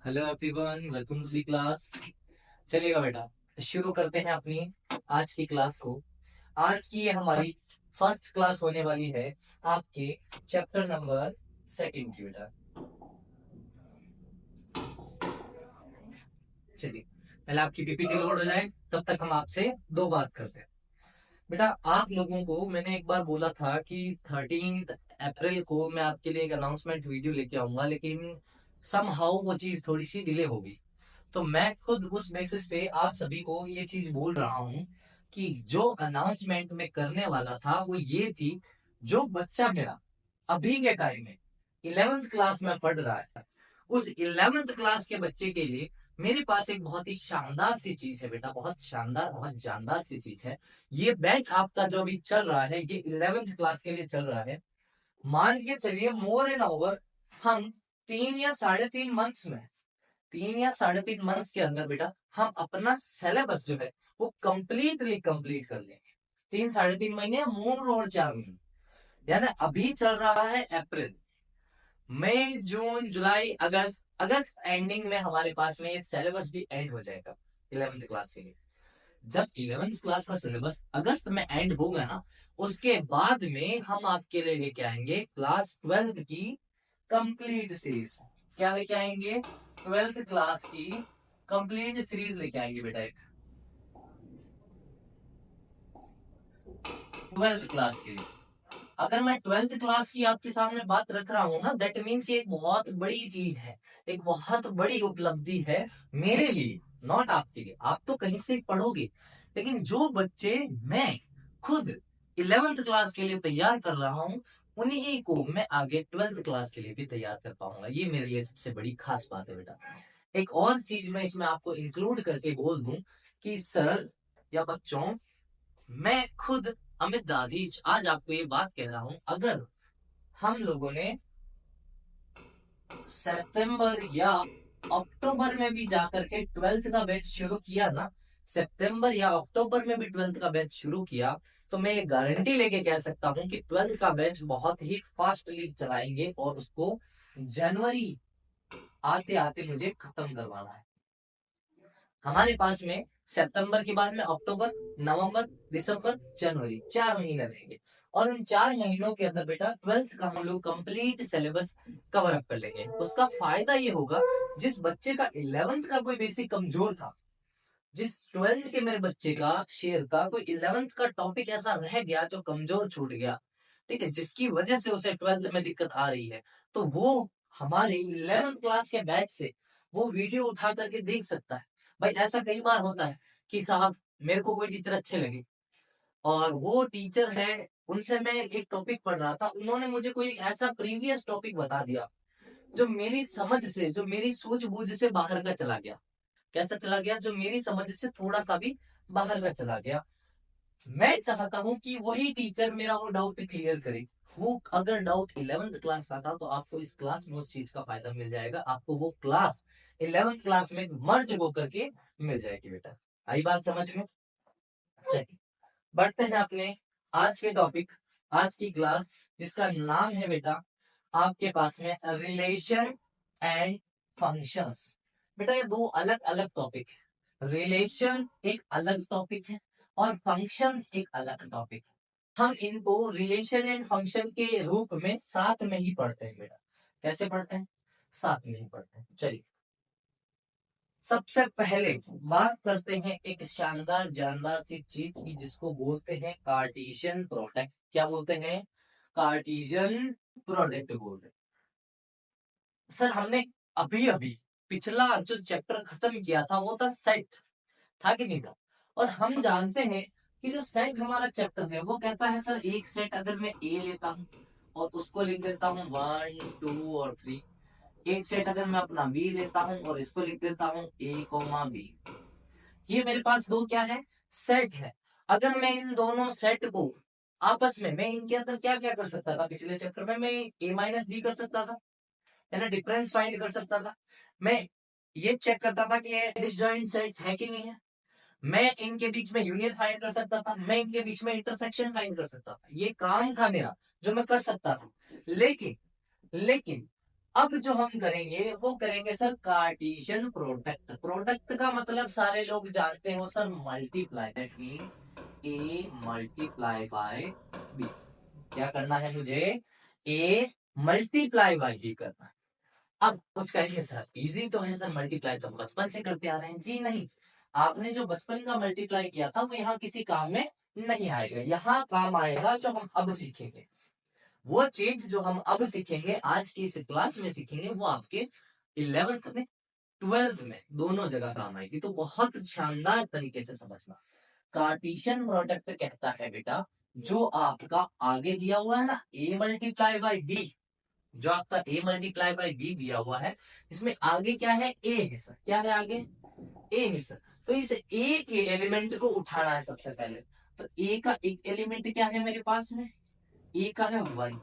Hello everyone, welcome to the class. चलिएगा बेटा, शुरू करते हैं अपनी आज की क्लास को। आज की ये हमारी फर्स्ट क्लास होने वाली है आपके चैप्टर नंबर सेकंड की बेटा। चलिए, पहले आपकी पीपीटी लोड हो जाए, तब तक हम आपसे दो बात करते हैं। बेटा, आप लोगों को मैंने एक बार बोला था कि 13 अप्रैल को मैं आपके लिए एक अनाउंसमेंट वीडियो लेके आऊंगा, लेकिन समहाउ वो चीज थोड़ी सी डिले होगी। तो मैं खुद उस बेसिस पे आप सभी को ये चीज बोल रहा हूँ कि जो अनाउंसमेंट मैं करने वाला था वो ये थी, जो बच्चा मेरा अभी के टाइम में 11th क्लास में पढ़ रहा है, उस 11th क्लास के बच्चे के लिए मेरे पास एक बहुत ही शानदार सी चीज है बेटा, बहुत शानदार, बहुत जानदार सी चीज है। ये बैच आपका जो अभी चल रहा है, ये 11th क्लास के लिए चल रहा है। मान के चलिए मोर एन ओवर हम 3 या 3.5 मंथ्स के अंदर बेटा हम अपना सिलेबस जो है वो कंप्लीटली कंप्लीट कर लेंगे। 3 साढ़े 3 महीने, मून और 4 महीने, यानी अभी चल रहा है अप्रैल, मई, जून, जुलाई, अगस्त। अगस्त एंडिंग में हमारे पास में ये सिलेबस भी एंड हो जाएगा 11th क्लास के लिए। जब 11th क्लास का सिलेबस अगस्त में एंड होगा ना, उसके बाद में हम आपके लिए लेके आएंगे क्लास 12th की कंप्लीट सीरीज। क्या लेके आएंगे? 12th क्लास की कंप्लीट सीरीज लेके आएंगे बेटा, एक 12th क्लास के लिए। अगर मैं 12th क्लास की आपके सामने बात रख रहा हूँ ना, दैट मीन्स ये एक बहुत बड़ी चीज है, एक बहुत बड़ी उपलब्धि है मेरे लिए, नॉट आपके लिए। आप तो कहीं से पढ़ोगे, लेकिन जो बच्चे मैं खुद 11th क्लास के लिए तैयार कर रहा हूँ, उन्हीं को मैं आगे 12th क्लास के लिए भी तैयार कर पाऊंगा। ये मेरे लिए सबसे बड़ी खास बात है बेटा। एक और चीज मैं इसमें आपको इंक्लूड करके बोल दूं कि सर या बच्चों, मैं खुद अमित दादी आज आपको ये बात कह रहा हूं, अगर हम लोगों ने सितंबर या अक्टूबर में भी जाकर के 12th का बैच शुरू किया ना, सितंबर या अक्टूबर में भी 12th का बैच शुरू किया, तो मैं ये गारंटी लेके कह सकता हूँ कि 12th का बैच बहुत ही फास्टली चलाएंगे और उसको जनवरी आते आते मुझे खत्म करवाना है। हमारे पास में सितंबर के बाद में अक्टूबर, नवंबर, दिसंबर, जनवरी 4 महीने रहेंगे, और उन 4 महीनों के अंदर बेटा 12th का हम लोग कंप्लीट सिलेबस कवर अप कर लेंगे। उसका फायदा ये होगा, जिस बच्चे का 11th का कोई बेसिक कमजोर था, जिस 12th के मेरे बच्चे का शेयर का कोई 11th का टॉपिक ऐसा रह गया जो कमजोर छूट गया, ठीक है, जिसकी वजह से उसे 12th में दिक्कत आ रही है, तो वो हमारे 11th क्लास के बैच से वो वीडियो उठा करके देख सकता है। भाई ऐसा कई बार होता है कि साहब, मेरे को कोई टीचर अच्छे लगे और वो टीचर है, उनसे मैं एक टॉपिक पढ़ रहा था, उन्होंने मुझे कोई ऐसा प्रीवियस टॉपिक बता दिया जो मेरी समझ से, जो मेरी सूझबूझ से बाहर का चला गया। कैसा चला गया? जो मेरी समझ से थोड़ा सा भी बाहर का चला गया। मैं चाहता हूँ कि वही टीचर मेरा वो डाउट क्लियर करे। वो अगर डाउट 11th क्लास का था, तो आपको इस क्लास में उस चीज का फायदा मिल जाएगा, आपको वो क्लास 11th क्लास में मर्ज हो करके मिल जाएगी बेटा। आई बात समझ में? चलिए, बढ़ते हैं अपने आज के टॉपिक, आज की क्लास, जिसका नाम है बेटा आपके पास में रिलेशन एंड फंक्शंस। बेटा ये दो अलग अलग टॉपिक है, रिलेशन एक अलग टॉपिक है और फंक्शंस एक अलग टॉपिक है। हम इनको रिलेशन एंड फंक्शन के रूप में साथ में ही पढ़ते हैं बेटा। कैसे पढ़ते हैं? साथ में ही पढ़ते हैं। चलिए, सबसे पहले बात करते हैं एक शानदार जानदार सी चीज की, जिसको बोलते हैं कार्टेशियन प्रोडक्ट। क्या बोलते हैं? कार्टेशियन प्रोडक्ट बोलते हैं। सर, हमने अभी अभी पिछला जो चैप्टर खत्म किया था वो था सेट, था कि नहीं था? और हम जानते हैं कि जो सेट हमारा चैप्टर है वो कहता है, सर एक सेट अगर मैं ए लेता हूँ और उसको लिख देता हूँ 1, 2 और 3, एक सेट अगर मैं अपना बी लेता हूँ और इसको लिख देता हूँ A, B, ये मेरे पास दो क्या है? सेट है। अगर मैं इन दोनों सेट को आपस में, मैं इनके अंदर क्या क्या कर सकता था पिछले चैप्टर में? मैं A-B कर सकता था, है ना, डिफरेंस फाइंड कर सकता था। मैं ये चेक करता था कि ये डिसजॉइंट सेट्स है कि नहीं है। मैं इनके बीच में यूनियन फाइंड कर सकता था, मैं इनके बीच में इंटरसेक्शन फाइंड कर सकता था। ये काम था मेरा जो मैं कर सकता था। लेकिन लेकिन अब जो हम करेंगे वो करेंगे सर कार्टेशियन प्रोडक्ट। प्रोडक्ट का मतलब सारे लोग जानते हो sir, multiply, that means A multiply by B. क्या करना है मुझे? ए मल्टीप्लाई बाय बी करना है। अब कुछ कहेंगे सर इजी तो है सर, मल्टीप्लाई तो हम बचपन से करते आ रहे हैं। जी नहीं, आपने जो बचपन का मल्टीप्लाई किया था वो यहाँ किसी काम में नहीं आएगा। यहाँ काम आएगा जो हम अब सीखेंगे। वो चीज जो हम अब सीखेंगे, आज की इस क्लास में सीखेंगे, वो आपके 11th में 12th में दोनों जगह काम आएगी। तो बहुत शानदार तरीके से समझना। कार्टेशियन प्रोडक्ट कहता है बेटा, जो आपका आगे दिया हुआ है ना, ए मल्टीप्लाई बाई बी, जो आपका ए मल्टीप्लाई बाई बी दिया हुआ है, इसमें आगे क्या है? ए है सर। क्या है आगे? ए है सर। तो इस ए के एलिमेंट को उठाना है सबसे पहले। तो ए का एक एलिमेंट क्या है मेरे पास में? ए का है 1।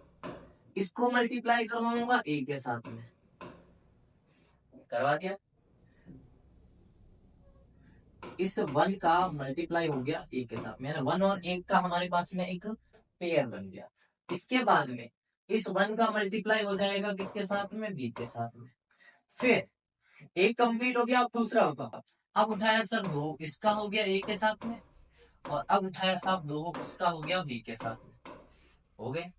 इसको मल्टीप्लाई करवाऊंगा ए के साथ में, करवा दिया। इस 1 का मल्टीप्लाई हो गया ए के साथ में, 1 और 1 का हमारे पास में एक पेयर बन गया। इसके बाद में इस 1 का मल्टीप्लाई हो जाएगा किसके साथ में? बी के साथ में। फिर एक कंप्लीट हो गया, अब दूसरा होगा। अब उठाया सर 2, इसका हो गया ए के साथ में, और अब उठाया साहब 2, इसका हो गया बी के साथ में। हो गए।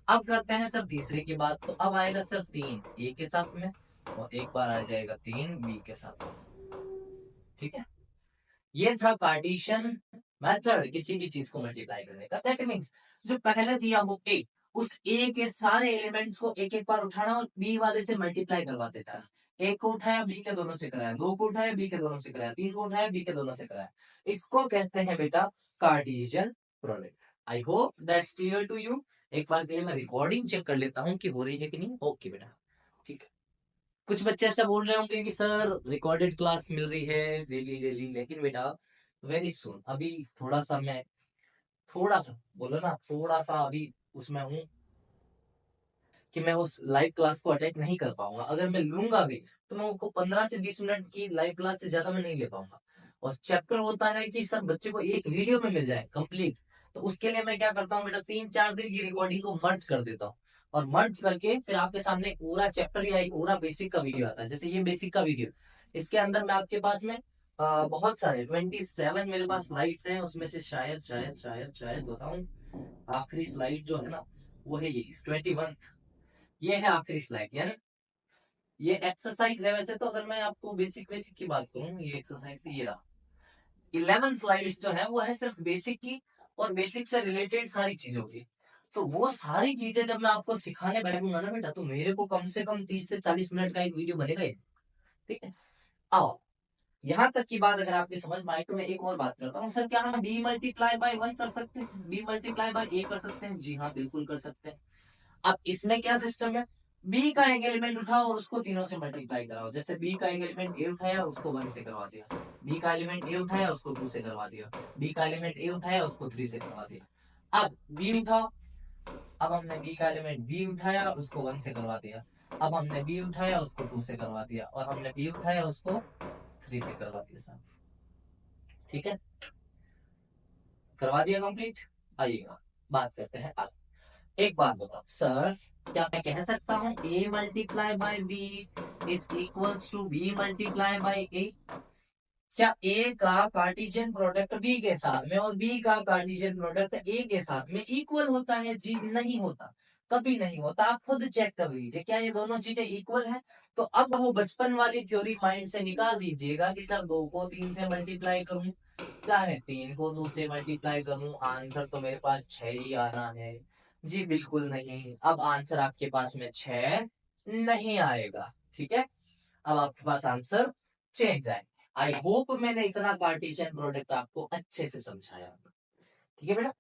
अब करते हैं सर तीसरे की बात। तो अब आएगा सर 3 ए के साथ में, और एक बार आ जाएगा 3 बी के साथ में। ठीक है, ये था कार्टेशियन मेथड किसी भी चीज को मल्टीप्लाई करने का। दैट मीन्स जो पहले दिया हो ए, उस ए के सारे एलिमेंट्स को एक एक बार उठाना और बी वाले से मल्टीप्लाई करवाते जाना। एक को उठाया बी के दोनों से कराया, 2 को उठाया बी के दोनों से कराया, 3 को उठाया बी के दोनों से कराया। इसको कहते हैं बेटा Cartesian product. I hope that's clear to you. एक बार के लिए मैं रिकॉर्डिंग चेक कर लेता हूँ कि हो रही है कि नहीं। ओके बेटा, ठीक है। कुछ बच्चे ऐसा बोल रहे होंगे कि सर रिकॉर्डेड क्लास मिल रही है डेली डेली, लेकिन बेटा वेरी सुन, अभी थोड़ा सा मैं, थोड़ा सा बोलो ना, थोड़ा सा अभी उसमें हूँ कि मैं उस लाइव क्लास को अटेंड नहीं कर पाऊंगा। अगर मैं लूंगा भी तो मैं उनको 15 से 20 मिनट की लाइव क्लास से ज्यादा मैं नहीं ले पाऊंगा। और चैप्टर होता है कि सर बच्चे को एक वीडियो में मिल जाए कंप्लीट। तो उसके लिए मैं क्या करता हूँ बेटा, 3-4 दिन की रिकॉर्डिंग को मर्ज कर देता हूँ, और मर्ज करके फिर आपके सामने पूरा चैप्टर या एक पूरा बेसिक का वीडियो आता है। जैसे ये बेसिक का वीडियो, इसके अंदर मैं आपके पास में बहुत सारे 27 मेरे पास स्लाइड्स हैं, उसमें से शायद शायद शायद शायद बताऊं, आखिरी स्लाइड जो है ना वो है ये 21। ये है आखिरी स्लाइड, यानी ये एक्सरसाइज है। वैसे तो अगर मैं आपको बेसिक बेसिक की बात करूं, ये एक्सरसाइज तो ये रहा। 11 स्लाइड्स जो है वो है सिर्फ बेसिक की, और बेसिक से रिलेटेड सारी चीजों की। तो वो सारी चीजें जब मैं आपको सिखाने बैठूंगा ना बेटा, तो मेरे को कम से कम 30 से 40 मिनट का एक वीडियो बनेगा ये। ठीक है, आओ यहाँ तक की बात अगर आपकी समझ में आई तो मैं एक और बात करता हूँ। सर क्या हम बी मल्टीप्लाई बाई 1 कर सकते हैं? बी मल्टीप्लाई बाई ए कर सकते हैं? जी हाँ, बिल्कुल कर सकते हैं। अब इसमें क्या सिस्टम है? बी का एक एलिमेंट उठाओ और उसको तीनों से मल्टीप्लाई कराओ। जैसे बी का एक एलिमेंट ए उठाया, उसको 1 से करवा दिया। बी का एलिमेंट ए उठाया, उसको 2 से करवा दिया। बी का एलिमेंट ए उठाया, उसको 3 से करवा दिया। अब बी उठाओ। अब हमने बी का एलिमेंट बी उठाया, उसको 1 से करवा दिया। अब हमने बी उठाया, उसको 2 से करवा दिया, और हमने बी उठाया, उसको 3 से करवा दिया साहब। ठीक है, करवा दिया कंप्लीट। आइएगा बात करते हैं अब। एक बात बताओ सर, क्या मैं कह सकता हूँ A multiply by B is equals to B multiply by A? क्या ए का कार्टेशियन प्रोडक्ट बी के साथ में और बी का कार्टेशियन प्रोडक्ट ए के साथ में इक्वल होता है? जी नहीं होता, कभी नहीं होता। आप खुद चेक कर लीजिए क्या ये दोनों चीजें इक्वल है। तो अब वो बचपन वाली थ्योरी माइंड से निकाल दीजिएगा कि सर 2 को 3 से मल्टीप्लाई करूं, चाहे 3 को 2 से मल्टीप्लाई करूं, आंसर तो मेरे पास 6 ही आना है। जी बिल्कुल नहीं, अब आंसर आपके पास में 6 नहीं आएगा। ठीक है, अब आपके पास आंसर चेंज आए। आई होप मैंने इतना कार्टेशियन प्रोडक्ट आपको अच्छे से समझाया। ठीक है बेटा,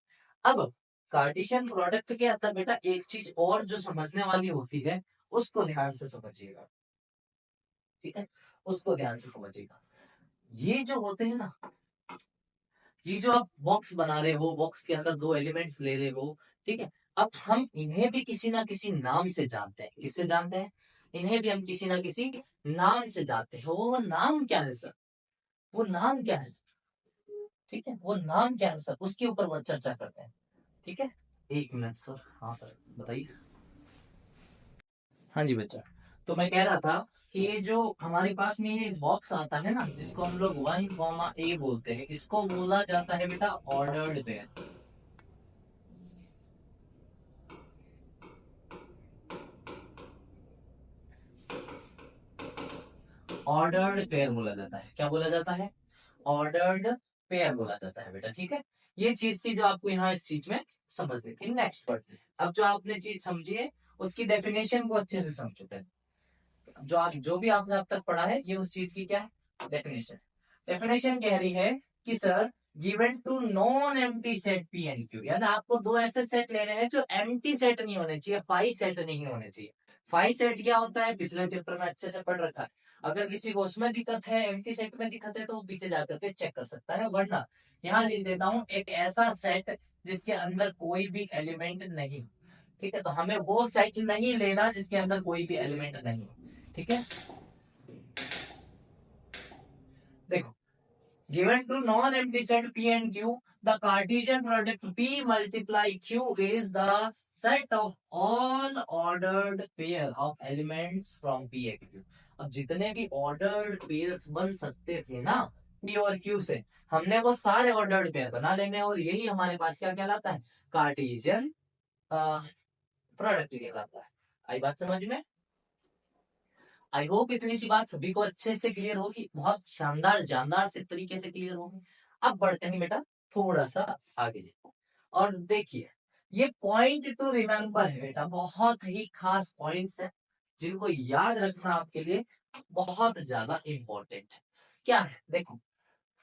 अब कार्टेशियन प्रोडक्ट के अंदर बेटा एक चीज और जो समझने वाली होती है, उसको ध्यान से समझिएगा। ठीक है, उसको ध्यान से समझिएगा। ये जो होते हैं ना, ये जो आप बॉक्स बना रहे हो, बॉक्स के अंदर 2 एलिमेंट्स ले रहे हो, ठीक है, अब हम इन्हें भी किसी ना किसी नाम से जानते हैं। किससे जानते हैं? इन्हें भी हम किसी ना किसी नाम से जानते हैं। वो नाम क्या है सर? वो नाम क्या है सर? ठीक है, वो नाम क्या है सर, उसके ऊपर वो चर्चा करते हैं। ठीक है, 1 मिनट सर। हाँ सर बताइए। हाँ जी बच्चा, तो मैं कह रहा था कि ये जो हमारे पास में ये बॉक्स आता है ना, जिसको हम लोग 1, A बोलते हैं, इसको बोला जाता है बेटा ऑर्डर्ड पेयर। ऑर्डर्ड पेयर बोला जाता है। क्या बोला जाता है? ऑर्डर्ड पेयर बोला जाता है बेटा। ठीक है, ये चीज थी जो आपको यहाँ इस चीज में समझनी थी। नेक्स्ट पढ़ते हैं। अब जो आपने चीज समझी है उसकी डेफिनेशन को अच्छे से समझो पहले। जो भी आपने अब तक पढ़ा है ये उस चीज की क्या है? डेफिनेशन। डेफिनेशन कह रही है कि sir given two non empty set P and Q, यानी आपको दो ऐसे सेट लेने हैं जो एम्प्टी सेट नहीं होने चाहिए, फाई सेट नहीं होने चाहिए। फाई सेट क्या होता है पिछले चैप्टर में अच्छे से पढ़ रखा है। अगर किसी को उसमें दिक्कत है, एम्प्टी सेट में दिक्कत है, तो वो पीछे जाकर के चेक कर सकता है। वरना यहाँ लिख देता हूँ एक ऐसा सेट जिसके अंदर कोई भी एलिमेंट नहीं। ठीक है, तो हमें वो सेट नहीं लेना जिसके अंदर कोई भी एलिमेंट नहीं हो। ठीक है, देखो given to non-empty set P and Q, the Cartesian product P multiply Q is the set of all ordered pair of elements from P and Q। अब जितने भी ordered pairs बन सकते थे ना P और Q से, हमने वो सारे ordered pair बना लेंगे और यही हमारे पास क्या कहलाता है? कार्टेशियन प्रोडक्ट कहलाता है। आई बात समझ में? आई होप इतनी सी बात सभी को अच्छे से क्लियर होगी, बहुत शानदार जानदार से तरीके से क्लियर होगी। अब बढ़ते हैं बेटा थोड़ा सा आगे, और देखिए ये पॉइंट टू रिमेम्बर है बेटा, बहुत ही खास पॉइंट्स है जिनको याद रखना आपके लिए बहुत ज्यादा इंपॉर्टेंट है। क्या है देखो,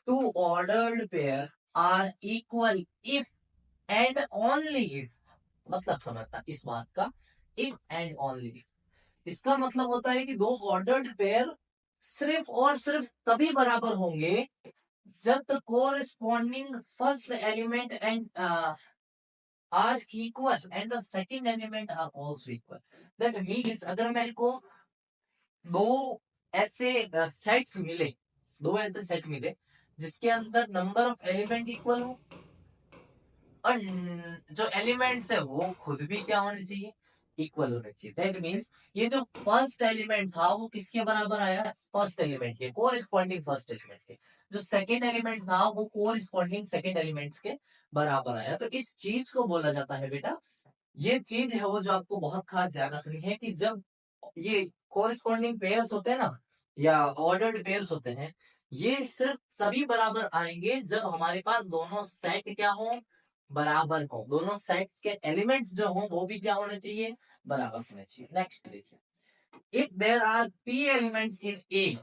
two ordered pair are equal if and only if, मतलब समझता इस बात का, इफ एंड ओनली। इसका मतलब होता है कि दो ऑर्डर्ड पेयर सिर्फ और सिर्फ तभी बराबर होंगे जब the corresponding first element and are equal and the second element are also equal. That means अगर मेरे को दो ऐसे सेट्स मिले, दो ऐसे सेट मिले जिसके अंदर नंबर ऑफ एलिमेंट इक्वल हो और जो एलिमेंट्स है वो खुद भी क्या होने चाहिए? इक्वल होने चाहिए। दैट मीन्स ये जो फर्स्ट एलिमेंट था वो किसके बराबर आया? फर्स्ट एलिमेंट के, कोरिस्पॉन्डिंग फर्स्ट एलिमेंट के। जो सेकंड एलिमेंट था वो कोरिस्पॉन्डिंग सेकंड एलिमेंट्स के बराबर आया। तो इस चीज को बोला जाता है बेटा, ये चीज है वो जो आपको बहुत खास ध्यान रखनी है कि जब ये कोरिस्पॉन्डिंग पेयर्स होते हैं ना या ऑर्डर्ड पेयर्स होते हैं, ये सिर्फ तभी बराबर आएंगे जब हमारे पास दोनों सेट क्या हो? बराबर हो। दोनों सेट्स के एलिमेंट्स जो हो वो भी क्या होने चाहिए? बराबर होने चाहिए। नेक्स्ट देखिए, if there are p elements in A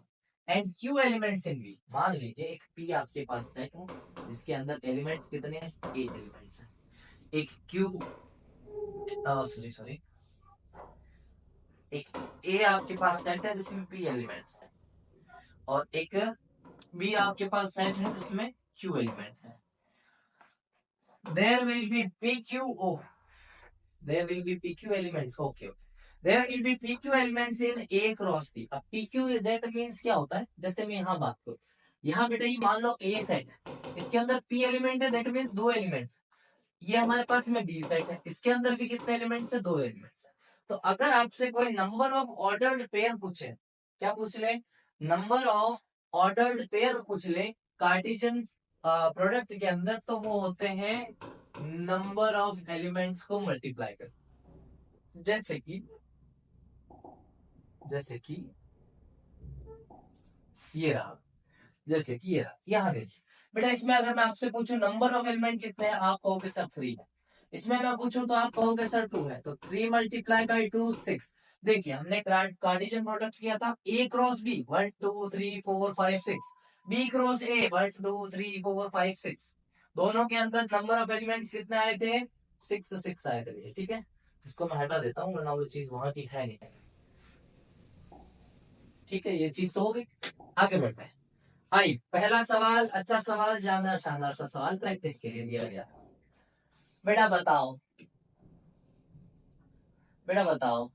and q elements in B। मान लीजिए एक p आपके पास सेट है जिसके अंदर एलिमेंट्स कितने हैं? A एलिमेंट्स हैं। एक q सॉरी सॉरी एक A आपके पास सेट है जिसमें p एलिमेंट्स है और एक B आपके पास सेट है जिसमें q एलिमेंट्स है। There will be PQ. Oh, there will be PQ elements. Okay, okay. There will be PQ elements in A cross P. अब PQ that means क्या होता है? जैसे मैं यहाँ बात करूँ, यहाँ बेटा ये मान लो A सेट है, इसके अंदर P एलिमेंट है, दैट मीन्स दो एलिमेंट्स। ये हमारे पास में B सेट है, इसके अंदर भी कितने एलिमेंट्स है? दो एलिमेंट्स है। तो अगर आपसे कोई नंबर ऑफ ऑर्डर्ड पेयर पूछे, क्या पूछ ले? नंबर ऑफ ऑर्डर्ड पेयर पूछ ले कार्टेशियन प्रोडक्ट के अंदर, तो वो होते हैं नंबर ऑफ एलिमेंट्स को मल्टीप्लाई कर। जैसे कि ये रहा, जैसे कि ये रहा, यहाँ देखिए बेटा, इसमें अगर मैं आपसे पूछूं नंबर ऑफ एलिमेंट कितने हैं, आप कहोगे सर 3 है। इसमें मैं पूछूं तो आप कहोगे सर 2 है। तो 3 मल्टीप्लाई बाई 2 6। देखिए हमने कार्टेशियन प्रोडक्ट किया था A cross B 1 2 3 4 5 6, B cross A 1 2 3 4 5 6। दोनों के अंदर नंबर ऑफ एलिमेंट्स कितने आए थे? 6 आए थे। ठीक है, इसको मैं हटा देता हूँ वरना वो चीज वहां की है नहीं। ठीक है, ये चीज तो हो गई। आगे बढ़ते हैं। आई पहला सवाल, अच्छा सवाल, जानदार शानदार सा सवाल प्रैक्टिस के लिए दिया गया। बेटा बताओ, बेटा बताओ,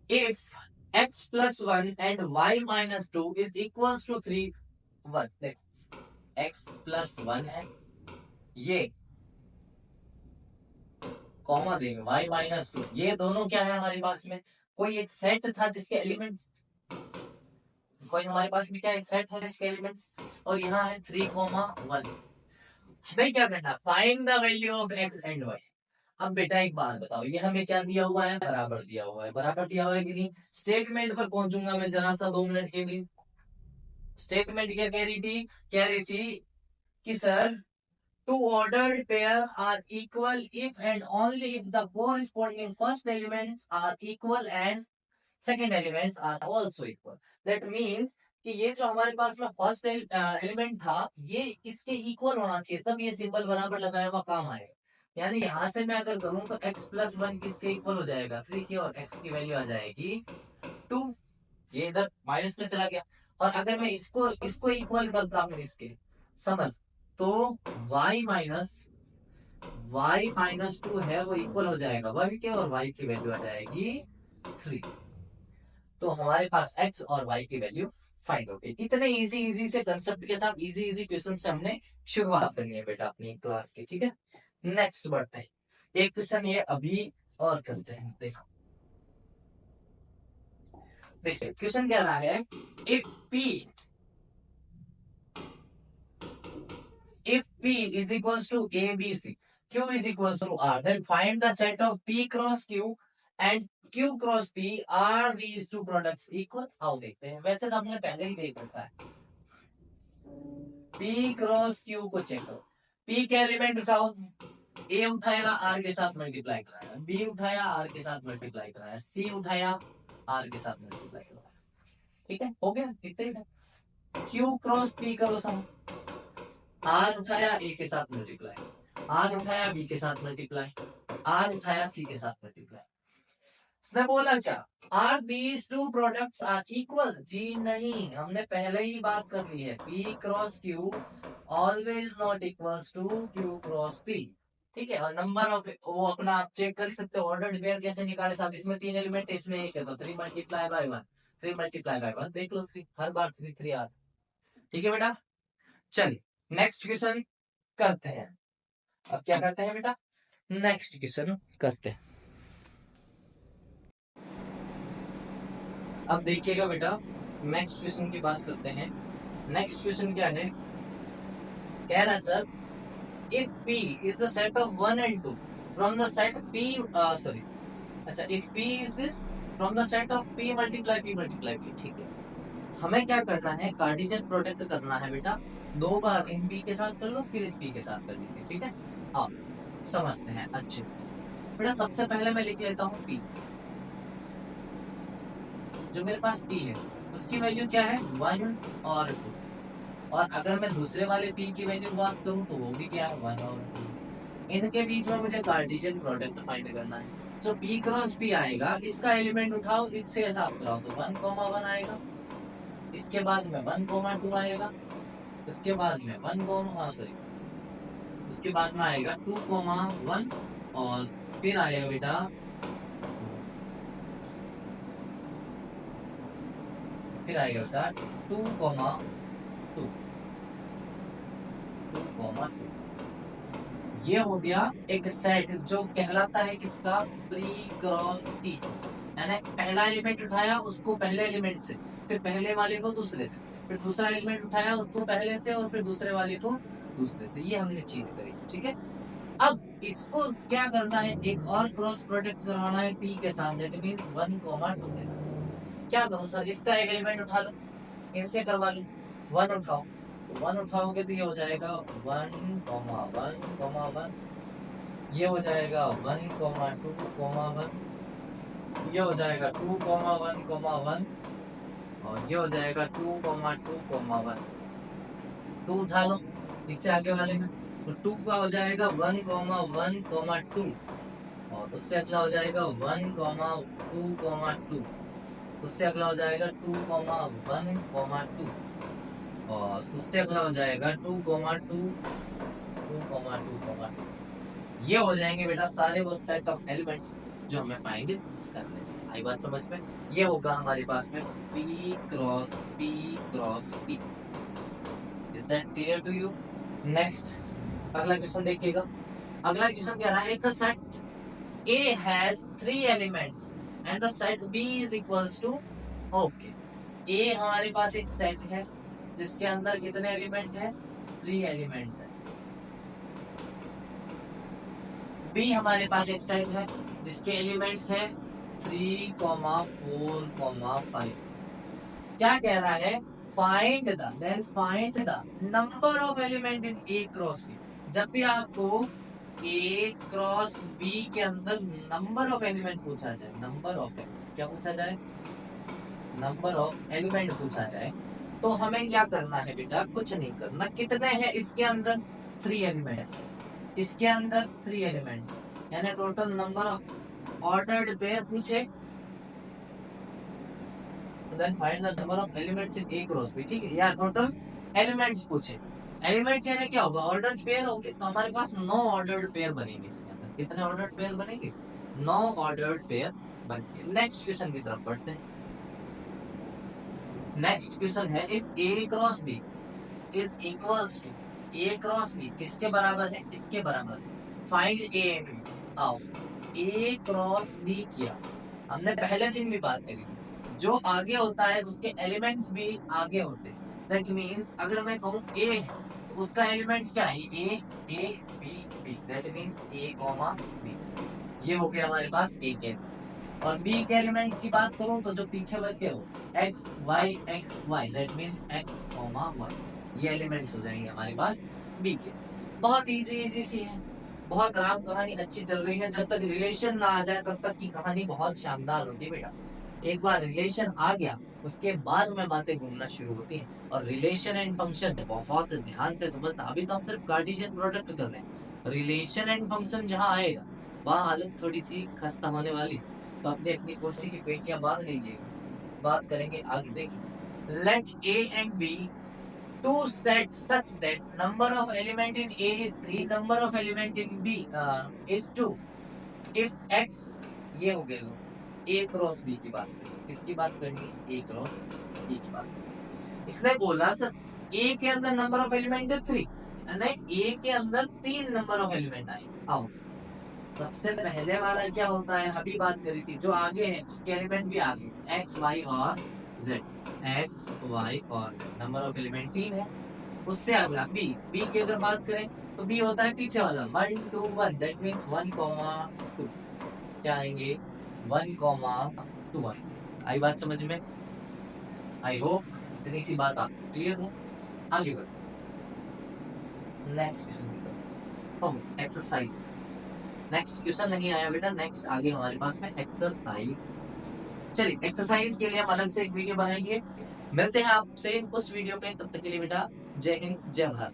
if x plus 1 and y minus 2 is equals to 3 1। देखो x प्लस 1 है, ये कॉमा देंगे y माइनस 2, ये दोनों क्या है हमारे पास में? कोई एक सेट था जिसके एलिमेंट्स, कोई हमारे पास भी क्या एक सेट है जिसके एलिमेंट्स, और यहाँ है 3,1। हमें क्या करना, find the value of X and Y. अब बेटा एक बात बताओ, ये हमें क्या दिया हुआ है, बराबर दिया हुआ है, बराबर दिया हुआ है कि नहीं। स्टेटमेंट पर पहुंचूंगा मैं जरा सा 2 मिनट के लिए। स्टेटमेंट क्या कह रही थी, कह रही थी कि sir two ordered pair are equal if and only if the corresponding first elements are equal and second elements are also equal. That means कि ये जो हमारे पास में फर्स्ट एलिमेंट था ये इसके इक्वल होना चाहिए, तब ये सिंबल बराबर लगाया हुआ काम आएगा। यानी यहाँ से मैं अगर करूँ तो x+1 किसके इक्वल हो जाएगा, 3 के, और x की वैल्यू आ जाएगी 2। ये इधर माइनस में चला गया। और अगर मैं इसको इसको इक्वल करता हूँ इसके, समझ, तो y-2 है वो इक्वल हो जाएगा 1 के, और y की वैल्यू आ जाएगी 3। तो हमारे पास x और y की वैल्यू फाइंड हो गई। इतने इजी से कंसेप्ट के साथ इजी क्वेश्चन से हमने शुरुआत करनी है बेटा अपनी क्लास की, ठीक है। नेक्स्ट बढ़ते हैं, एक क्वेश्चन ये अभी और करते हैं। देखो देखिए क्वेश्चन कह रहा है, if p is equals to ABC, Q is equals to R, then find the set of P cross Q and Q cross P, are these two products equal? आओ देखते हैं, वैसे तो हमने पहले ही देख रखा है। P cross Q को चेक करो, P के एलिमेंट उठाओ, A उठाया R के साथ मल्टीप्लाई कराया, B उठाया R के साथ मल्टीप्लाई कराया, C उठाया R के साथ मल्टीप्लाई कराया, ठीक है, हो गया इतने ही। Q क्रॉस P करो सम, R उठाया A के साथ मल्टीप्लाई, R उठाया B के साथ मल्टीप्लाई, R उठाया C के साथ मल्टीप्लाई। उसने बोला क्या, are these two products are equal? जी नहीं, हमने पहले ही बात कर ली है, P cross Q always not equals to Q cross P, ठीक है। और नंबर ऑफ वो अपना आप चेक कर सकते हो, ऑर्डर्ड पेयर कैसे निकाले साहब, इसमें 3 एलिमेंट इसमें एक है, तो 3 मल्टीप्लाई बाय 1, 3 मल्टीप्लाई बाय 1, देख लो 3, हर बार 3 3 आता, ठीक है बेटा। चलिए नेक्स्ट क्वेश्चन करते हैं। अब क्या करते हैं बेटा, नेक्स्ट क्वेश्चन करते हैं। अब देखिएगा बेटा, नेक्स्ट क्वेश्चन की बात करते हैं। नेक्स्ट क्वेश्चन क्या है, कह रहा है sir, if P is the set of 1 and 2 from the set P, sorry, अच्छा, if P is this from the set of P multiply P, ठीक है। हमें क्या करना है, कार्टेशियन प्रोडक्ट करना है बेटा, 2 बार इन P के साथ कर लो, फिर इस P के साथ कर लीजिए, ठीक है। आप समझते हैं अच्छे से बेटा। सबसे पहले मैं लिख लेता हूँ P, जो मेरे पास P है उसकी वैल्यू क्या है, 1 और 2, और अगर मैं दूसरे वाले P की वैल्यू बात करूं तो वो भी क्या है, 1 और 2। इनके बीच में मुझे कार्टेशियन प्रोडक्ट फाइंड करना है। तो P क्रॉस P आएगा, इसका एलिमेंट उठाओ, इससे हिसाब कराओ, तो 1,1 आएगा, इसके बाद में 1,2 आएगा, उसके बाद में 1, सॉरी, उसके बाद में आएगा 2,1, और फिर आएगा बेटा, फिर आएगा बेटा 2,2, 2,2। ये हो गया एक सेट जो कहलाता है किसका, प्री क्रॉस टी। यानी पहला एलिमेंट उठाया उसको पहले एलिमेंट से, फिर पहले वाले को दूसरे से, फिर दूसरा एलिमेंट उठाया उसको पहले से, और फिर दूसरे वाले को दूसरे से। ये हमने चीज करी, ठीक है। अब इसको क्या करना है, एक और क्रॉस प्रोडक्ट करवाना है P के साथ, दैट मींस 1,2 के साथ। क्या करूं सर, इसका एक एलिमेंट उठा लो, इनसे करवा लो, 1 उठाओ, 1 उठाओगे तो ये हो जाएगा 1,1,1, ये हो जाएगा 1,2,1, ये हो जाएगा 2,1,1, और ये हो जाएगा 2,2,1। 2 उठा लो इससे आगे वाले में, तो 2 का हो जाएगा 1,1,2, और उससे अगला हो जाएगा 1,2,2, उससे अगला हो जाएगा 2,1,2, और उससे अगला हो जाएगा 2,2,2,2। ये हो जाएंगे बेटा सारे वो सेट ऑफ एलिमेंट्स जो हमें फाइंड करने हैं। आई बात समझ में, ये होगा हमारे पास में P cross P cross P। Is that clear to you? Next अगला क्वेश्चन देखिएगा। अगला क्वेश्चन कह रहा है, if the set A has 3 elements and the set B is equals to, okay, A हमारे पास एक सेट है जिसके अंदर कितने एलिमेंट है, 3 एलिमेंट्स है। बी हमारे पास एक सेट है जिसके एलिमेंट्स है 3, 4, 5। क्या कह रहा है, find the number of element in A cross B. जब भी आपको ए क्रॉस बी के अंदर नंबर ऑफ एलिमेंट पूछा जाए, नंबर ऑफ एलिमेंट क्या पूछा जाए, नंबर ऑफ एलिमेंट पूछा जाए, तो हमें क्या करना है बेटा, कुछ नहीं करना। कितने हैं इसके अंदर, 3 एलिमेंट्स, इसके अंदर 3 एलिमेंट्स, यानी total number of ordered pair पूछे, then find the number of elements in A cross B, ठीक है, या टोटल एलिमेंट्स पूछे। एलिमेंट्स यानी क्या होगा, ऑर्डर्ड पेयर होंगे, तो हमारे पास 9 ऑर्डर्ड पेयर बनेंगे इसके अंदर। कितने ऑर्डर्ड पेयर बनेंगे, 9 ऑर्डर्ड पेयर बनेंगे। नेक्स्ट क्वेश्चन की तरफ बढ़ते हैं। नेक्स्ट क्वेश्चन है, if A cross B is equals to, A cross B किसके बराबर है, इसके बराबर है, फाइंड ए एंड बी। आओ, ए क्रॉस बी किया, हमने पहले दिन भी बात करी, जो आगे होता है उसके एलिमेंट्स भी आगे होते हैं। दैट मीन्स अगर मैं कहूँ ए है तो उसका एलिमेंट्स क्या है, A B B, that means A comma B. ये हो गया हमारे पास ए के एलिमेंट्स। और बी के एलिमेंट्स की बात करूं तो जो पीछे बच गए वो X Y, that means X comma Y, ये एलिमेंट्स हो जाएंगे हमारे पास बी के। बहुत इजी सी है, बहुत आराम, कहानी अच्छी चल रही है। जब तक रिलेशन ना आ जाए तब तक की कहानी बहुत शानदार होती है बेटा। एक बार रिलेशन आ गया उसके बाद में बातें घूमना शुरू होती हैं। और रिलेशन एंड फंक्शन बहुत ध्यान से समझना, अभी तो हम सिर्फ कार्टेशियन प्रोडक्ट कर रहे हैं। रिलेशन एंड फंक्शन जहाँ आएगा वहाँ हालत थोड़ी सी खस्ता होने वाली, तो अपने अपनी कुर्सी की पेटियां बांध लीजिएगा, बात करेंगे आगे। देखिए, let A and B two set such that number of element in A is 3, number of element in B is 2। If X, ये हो गया, ए क्रॉस बी की बात करें, किसकी बात करनी है, ए क्रॉस बी की बात करनी। इसने बोला सर ए के अंदर नंबर ऑफ एलिमेंट है 3, नहीं, ए के अंदर 3 नंबर ऑफ एलिमेंट आए। आओ, सबसे पहले वाला क्या होता है, अभी बात करी थी, जो आगे है उसके एलिमेंट भी आगे, एक्स वाई और जेड, एक्स वाई और जेड, नंबर ऑफ एलिमेंट 3 है। उससे अगला बी, बी की अगर बात करें तो बी होता है पीछे वाला 1 2 1, दैट मीन्स 1,2, क्या आएंगे 1,2। आई बात समझ में, आई होप इतनी सी बात आपको क्लियर हो। आगे बढ़ते, next question, exercise. Next question नहीं आया बेटा, नेक्स्ट आगे हमारे पास में एक्सरसाइज। चलिए, एक्सरसाइज के लिए हम अलग से एक वीडियो बनाएंगे। मिलते हैं आपसे उस वीडियो में, तब तक के लिए बेटा जय हिंद जय भारत।